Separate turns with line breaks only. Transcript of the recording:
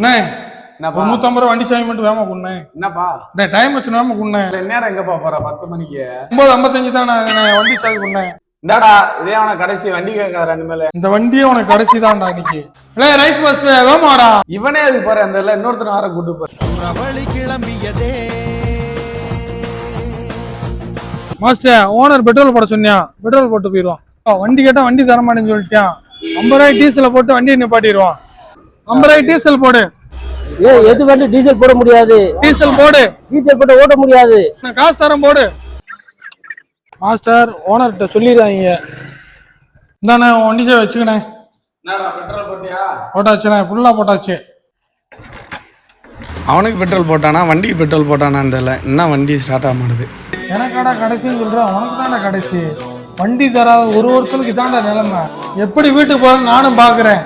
அண்ணே ஒரு 150 ரூபா வண்டி சாமி மட்டும் வேமா குண்ணே.
என்னப்பா
டைம் வச்சு வேமா குண்ணே.
நேரம் எங்கப்பா போற 10 மணிக்கு
9:55 தான் நான் வண்டி சாவி குண்ணே.
இந்தாடா இதே அவன கடைசி வண்டி கேட்காத இனிமேல.
இந்த வண்டியே உனக்கு கடைசி தான்டா இன்னைக்கு. ரைஸ் மாஸ்டர் வேமாடா.
இவனே அதுக்கு போற அந்த இன்னொருத்தர் வர கூட்டு போற
கிளம்பியதே.
மாஸ்டர் ஓனர் பெட்ரோல் போட சொன்னியா, பெட்ரோல் போட்டு போயிடுவான். வண்டி கேட்டா வண்டி தர மாட்டேன்னு சொல்லிட்டான். 50 ரூபாய் டீசலை போட்டு வண்டியை நிப்பாட்டிடுவான். 50 ரூபாய் டீசல் போடு.
எது வந்து டீசல் போட முடியாது.
டீசல் போடு.
டீசல் போட்டு ஓட்ட முடியாது.
காசு தரம் போடு. மாஸ்டர் ஓனர்கிட்ட சொல்லிடுறாங்க. இந்தாண்ணே வண்டி சாவி வச்சுக்கண்ணே.
என்னடா பெட்ரோல் போட்டியா?
போட்டாச்சுண்ணே, ஃபுல்லா போட்டாச்சு.
அவனுக்கு பெட்ரோல் போட்டானா வண்டிக்கு பெட்ரோல் போட்டானான்னு தெரியல. என்ன வண்டி ஸ்டார்ட் ஆக மாட்டுது.
எனக்காடா கடைசின்னு சொல்றேன், உனக்கு தானே கடைசி. வண்டி தராத ஒருத்தனுக்கு தாண்டா நிலைமை. எப்படி வீட்டுக்கு போறேன்னு நானும் பாக்குறேன்.